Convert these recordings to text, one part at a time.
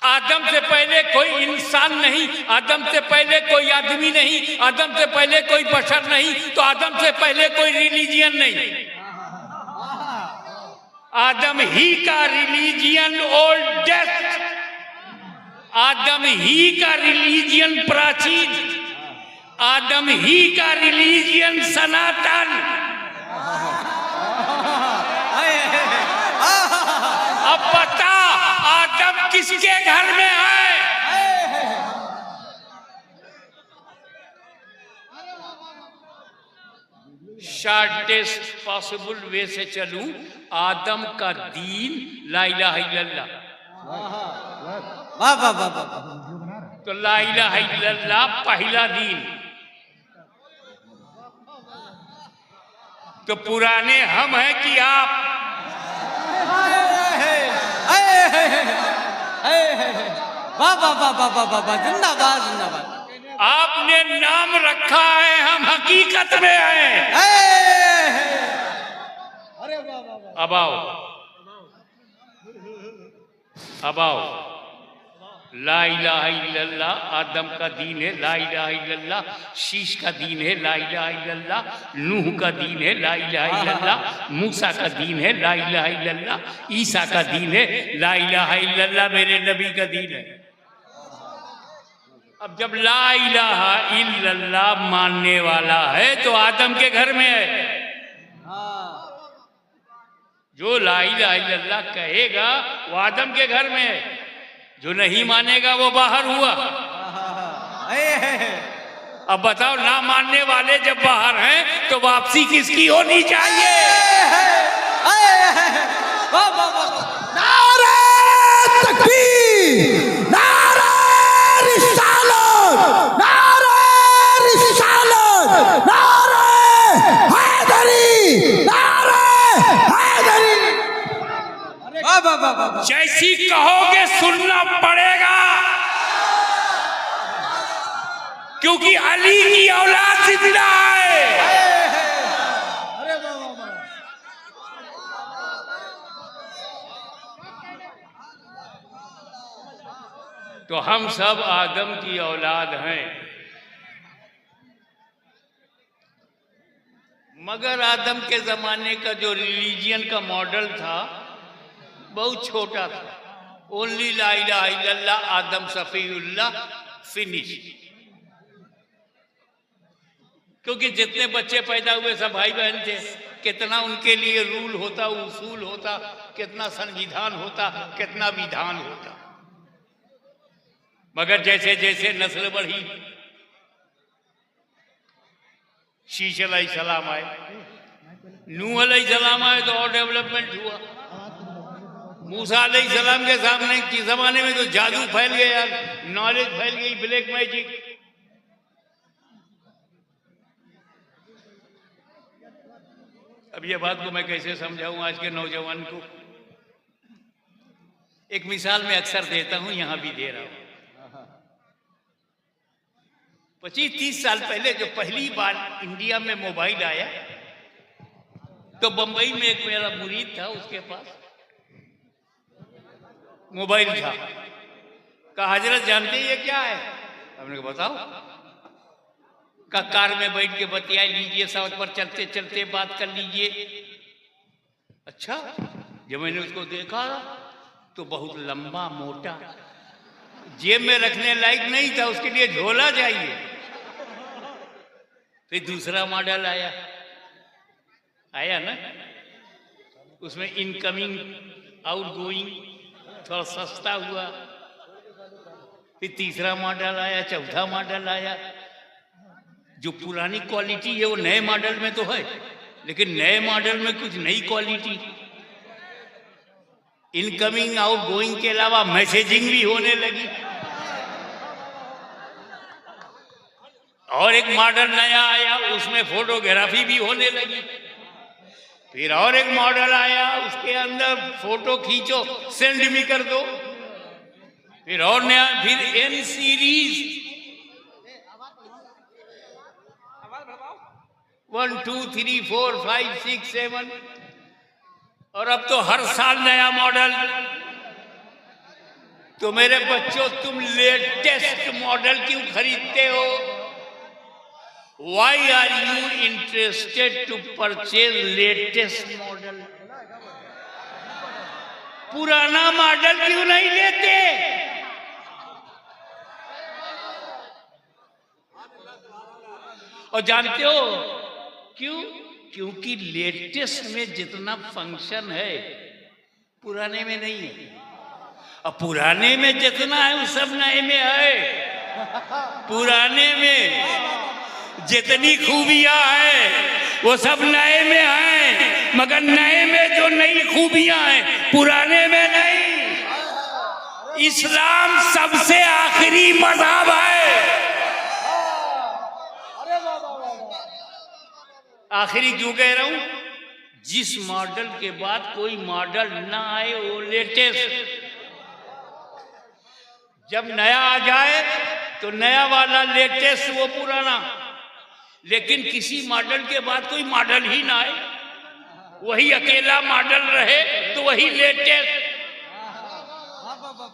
आदम से पहले कोई इंसान नहीं, आदम से पहले कोई आदमी नहीं, आदम से पहले कोई बशर नहीं, तो आदम से पहले कोई रिलीजियन नहीं। आदम ही का रिलीजियन ओल्डेस्ट, आदम ही का रिलीजियन प्राचीन, आदम ही का रिलीजियन सनातन। अब बता आदम किसके घर में है? शॉर्टेस्ट पॉसिबल वे से चलूं, आदम का दीन ला इलाहा इल्लल्लाह। वाह वाह वाह वाह। तो ला इलाहा इल्लल्लाह पहला दीन। तो पुराने हम हैं कि आप? वाह वाह वाह वाह वाह वाह, जिंदाबाद जिंदाबाद। आपने नाम रखा है, हम हकीकत में हैं। अब आओ, अब आओ। ला इलाहा इल्लल्लाह आदम का दीन है, ला इलाहा इल्लल्लाह शीश का दीन है, ला इलाहा इल्लल्लाह नूह का दीन है, ला इलाहा इल्लल्लाह मूसा का दीन है, ला इलाहा इल्लल्लाह ईसा का दीन है, ला इलाहा इल्लल्लाह मेरे नबी का दीन है। अब जब ला इलाहा इल्लल्लाह मानने वाला है तो आदम के घर में है। जो ला इलाहा इल्लल्लाह कहेगा वो आदम के घर में है, जो नहीं मानेगा वो बाहर हुआ। अब बताओ, ना मानने वाले जब बाहर हैं तो वापसी किसकी होनी चाहिए? नारे तकबीर, नारे रिसालत, नारे रिसालत, नारे हैदरी, नारे हैदरी। जैसी कहोगे सुनना पड़ेगा, क्योंकि अली की औलाद जिंदा है। तो हम सब आदम की औलाद हैं, मगर आदम के जमाने का जो रिलीजियन का मॉडल था बहुत छोटा था। ओनली ला इलाहा इल्लल्लाह आदम सफीउल्लाह फिनिश। क्योंकि जितने बच्चे पैदा हुए सब भाई बहन थे, कितना उनके लिए रूल होता, उसूल होता, कितना संविधान होता, कितना विधान होता। मगर जैसे जैसे नस्ल बढ़ी, शीश अलैहिस्सलाम आए, नूह अलैहिस्सलाम आए तो और डेवलपमेंट हुआ। मूसा अलैहिस्सलाम के सामने के जमाने में तो जादू फैल गया, नॉलेज फैल गई, ब्लैक मैजिक। अब ये बात को मैं कैसे समझाऊं आज के नौजवान को? एक मिसाल मैं अक्सर देता हूं, यहां भी दे रहा हूं। 25-30 साल पहले जो पहली बार इंडिया में मोबाइल आया, तो बंबई में एक मेरा मुरीद था, उसके पास मोबाइल था। कहा हजरत जानते ये क्या है? हमने कहा बताओ। का कार में बैठ के बतिया लीजिए, सड़क पर चलते चलते बात कर लीजिए। अच्छा, जब मैंने उसको देखा तो बहुत लंबा मोटा, जेब में रखने लायक नहीं था, उसके लिए झोला चाहिए। फिर दूसरा मॉडल आया ना, उसमें इनकमिंग आउटगोइंग थोड़ा सस्ता हुआ। फिर तीसरा मॉडल आया, चौथा मॉडल आया। जो पुरानी क्वालिटी है वो नए मॉडल में तो है, लेकिन नए मॉडल में कुछ नई क्वालिटी, इनकमिंग आउटगोइंग के अलावा मैसेजिंग भी होने लगी। और एक मॉडल नया आया, उसमें फोटोग्राफी भी होने लगी। फिर और एक मॉडल आया, उसके अंदर फोटो खींचो सेंड भी कर दो। फिर और नया, फिर एन सीरीज 1 2 3 4 5 6 7, और अब तो हर साल नया मॉडल। तो मेरे बच्चों, तुम लेटेस्ट मॉडल क्यों खरीदते हो? Why are you interested to purchase latest model? पुराना मॉडल क्यों नहीं लेते? और जानते हो क्यों? क्योंकि लेटेस्ट में जितना फंक्शन है पुराने में नहीं है, और पुराने में जितना है वो सब नए में है। पुराने में जितनी खूबियां हैं वो सब नए में हैं, मगर नए में जो नई खूबियां हैं पुराने में नहीं। इस्लाम सबसे आखिरी मज़हब है। आखिरी क्यों कह रहा हूं? जिस मॉडल के बाद कोई मॉडल ना आए वो लेटेस्ट। जब नया आ जाए तो नया वाला लेटेस्ट, वो पुराना। लेकिन किसी मॉडल के बाद कोई मॉडल ही ना आए, वही अकेला मॉडल रहे तो वही लेटेस्ट।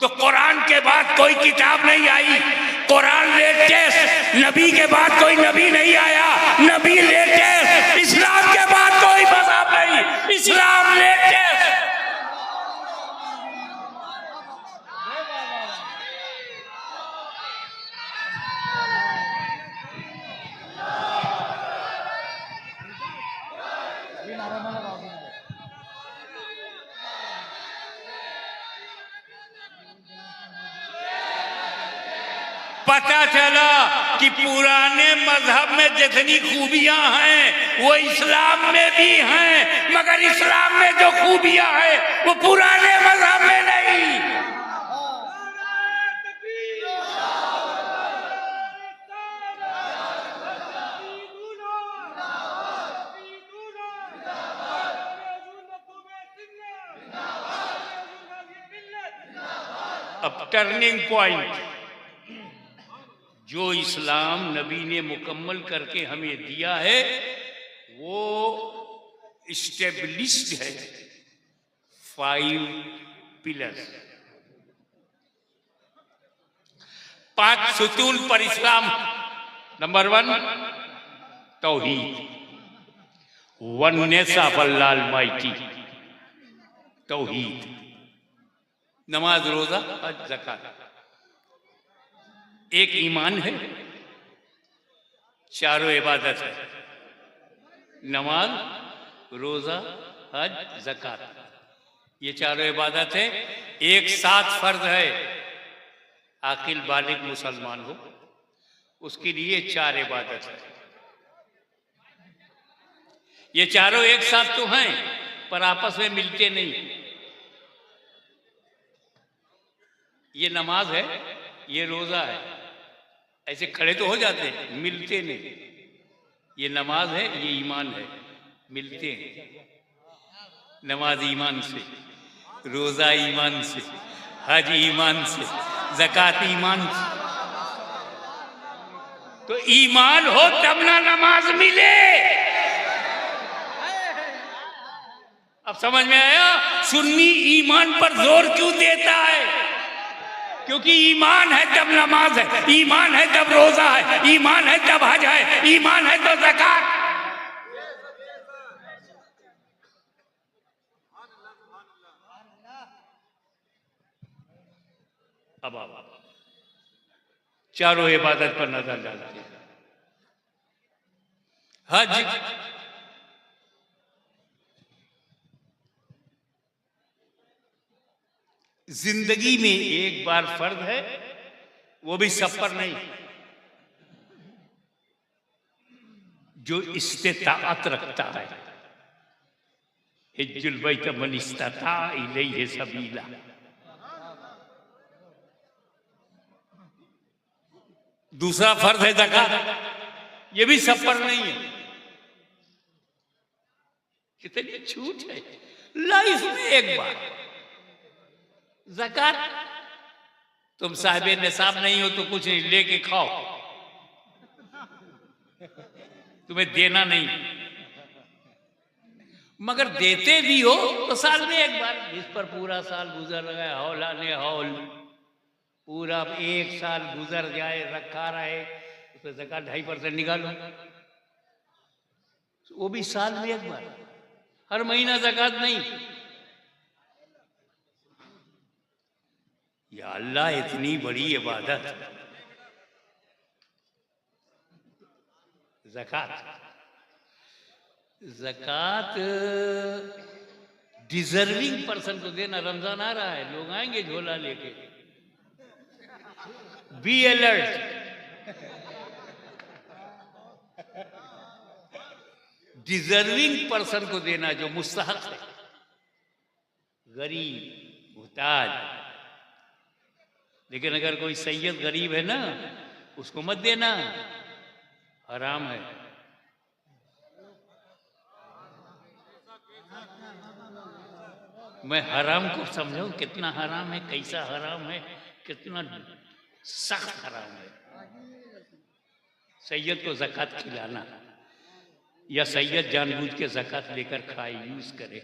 तो कुरान के बाद कोई किताब नहीं आई, कुरान लेटेस्ट। नबी के बाद कोई नबी नहीं आया, नबी लेटेस्ट। इस्लाम के बाद कोई मज़हब नहीं, इस्लाम लेटेस्ट। पता चला कि पुराने मजहब में जितनी खूबियां हैं वो इस्लाम में भी हैं, मगर इस्लाम में जो खूबियां हैं वो पुराने मजहब में नहीं। अब टर्निंग पॉइंट जो इस्लाम नबी ने मुकम्मल करके हमें दिया है वो इस्टेब्लिश्ड है। 5 पिलर्स, 5 सुतून पर इस्लाम। Number 1 Towhid, oneness of Allah Almighty. तौहीद, नमाज, रोजा, हज, ज़कात। एक ईमान है, चारों इबादत है। नमाज, रोजा, हज, ज़कात, ये चारों इबादत है। एक साथ फर्ज है। आकिल बालिग मुसलमान हो उसके लिए 4 इबादत है। ये चारों एक साथ तो हैं पर आपस में मिलते नहीं। ये नमाज है, ये रोजा है, ऐसे खड़े तो हो जाते हैं, मिलते नहीं। ये नमाज है, ये ईमान है, मिलते हैं। नमाज ईमान से, रोजा ईमान से, हज ईमान से, ज़कात ईमान से। तो ईमान हो तब ना नमाज मिले। अब समझ में आया सुन्नी ईमान पर जोर क्यों देता है? क्योंकि ईमान है तब नमाज है, ईमान है तब रोजा है, ईमान है तब हज है, ईमान है तो ज़कात। अब चारों इबादत पर नजर डालते हैं। हज, जिंदगी में एक बार फर्ज है, वो भी सब पर नहीं। जो इस्तिताअत रखता है, हिज्जुल बैत मन इस्ताता इलैहि सबीला। दूसरा फर्ज है ज़कात, ये भी सब पर नहीं है। कितनी छूट है लाइफ में। एक बार ज़कात, तुम साहिबे निसाब नहीं हो तो कुछ नहीं, लेके खाओ, तुम्हें देना नहीं। मगर देते भी हो तो साल में एक बार, जिस पर पूरा साल गुजर रहा है, हौल आने हौल, पूरा 1 साल गुजर जाए, रखा रहे, उस पर ज़कात 2.5% निकालो, वो भी साल में एक बार, हर महीना ज़कात नहीं। या अल्लाह, इतनी बड़ी इबादत ज़कात। ज़कात डिजर्विंग पर्सन को देना। रमजान आ रहा है, लोग आएंगे झोला लेके। Be alert. डिजर्विंग पर्सन को देना, जो मुस्तहक है, गरीब, मुहताज। लेकिन अगर कोई सैयद गरीब है ना, उसको मत देना, हराम है। मैं हराम को समझाऊं, कितना हराम है, कैसा हराम है, कितना सख्त हराम है। सैयद को ज़कात खिलाना या सैयद जानबूझ के ज़कात लेकर खाए, यूज करे।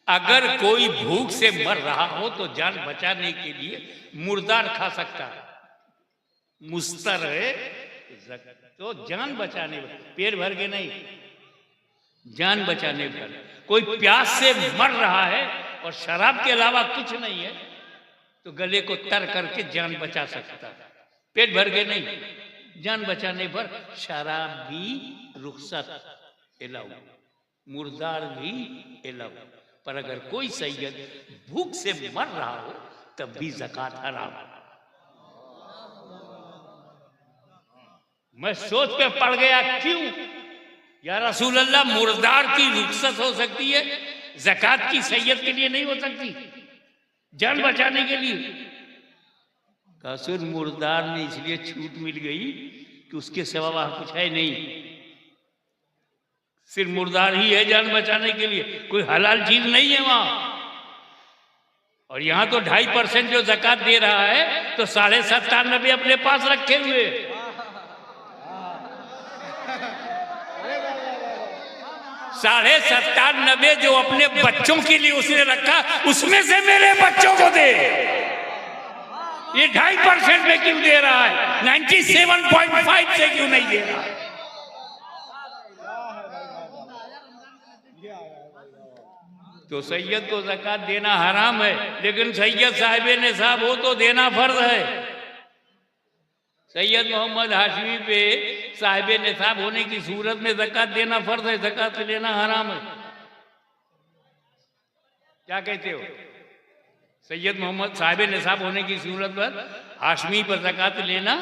अगर कोई भूख से मर रहा हो तो जान बचाने के लिए मुर्दार खा सकता है, मुस्तर है तो जान बचाने, पेट भर के नहीं, जान बचाने पर। कोई प्यास से मर रहा है और शराब के अलावा कुछ नहीं है तो गले को तर करके जान बचा सकता है, पेट भर के नहीं, जान बचाने पर शराब भी रुखसत एलाउ, मुर्दार भी एलाउ। पर अगर कोई सैयद भूख से मर रहा हो तब भी ज़कात हराम। मैं सोच पे पड़ गया, क्यों या रसूल अल्लाह, मुर्दार की रुखसत हो सकती है, ज़कात की सैयद के लिए नहीं हो सकती, जान बचाने के लिए? कासिर मुर्दार में इसलिए छूट मिल गई कि उसके सिवा वहां कुछ है नहीं, सिर्फ मुर्दार ही है जान बचाने के लिए, कोई हलाल चीज नहीं है वहां। और यहां तो 2.5% जो ज़कात दे रहा है तो 97.5 अपने पास रखे हुए। 97.5 जो अपने बच्चों के लिए उसने रखा, उसमें से मेरे बच्चों को दे। ये 2.5% में क्यों दे रहा है, 97.5 से क्यों नहीं दे रहा है? तो सैयद को ज़कात देना हराम है, लेकिन सैयद साहिब निसाब हो तो देना फर्ज है। सैयद मोहम्मद हाशमी पे साहिब निसाब होने की सूरत में ज़कात देना फर्ज है, ज़कात लेना हराम है। क्या कहते हो? सैयद मोहम्मद साहिब निसाब होने की सूरत पर हाशमी पर ज़कात लेना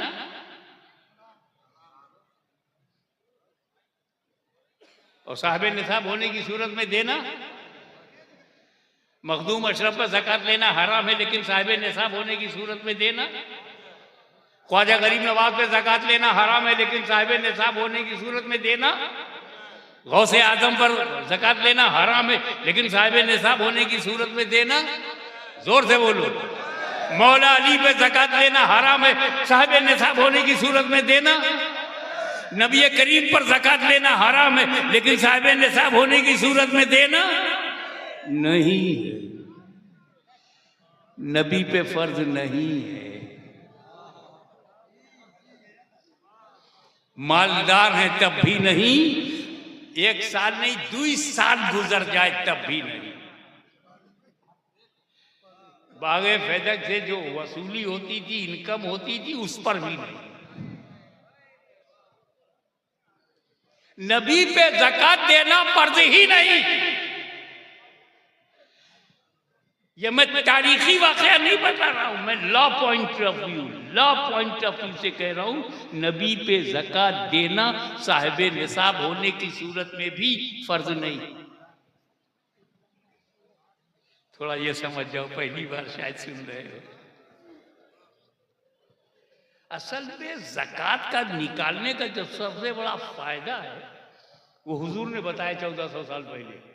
और साहिब निसाब होने की सूरत में देना, मखदूम अशरफ पर ज़कात लेना हराम है, लेकिन साहिब निसाब होने की सूरत में देना। ख्वाजा गरीब नवाज पे ज़कात लेना हराम है, लेकिन साहिब निसाब होने की सूरत में देना। गौसे आजम पर ज़कात लेना हराम है, लेकिन साहिब निसाब होने की सूरत में देना। जोर से बोलो। मौला अली पे ज़कात लेना हराम है, साहिब निसाब होने की सूरत में देना। नबी करीम पर ज़कात लेना हराम है, लेकिन साहिब निसाब होने की सूरत में देना नहीं है। नबी पे फर्ज नहीं है। मालदार हैं तब भी नहीं, 1 साल नहीं 2 साल गुजर जाए तब भी नहीं। बागे फैदक से जो वसूली होती थी, इनकम होती थी, उस पर भी नहीं। नबी पे ज़कात देना फर्ज ही नहीं। ये मैं तारीखी वाकया नहीं बता रहा हूं, मैं लॉ पॉइंट ऑफ व्यू से कह रहा हूं। नबी पे ज़कात देना साहिब निसाब होने की सूरत में भी फर्ज नहीं। थोड़ा ये समझ जाओ, पहली बार शायद सुन रहे हो। असल में ज़कात का निकालने का जो सबसे बड़ा फायदा है वो हुजूर ने बताया 1400 साल पहले।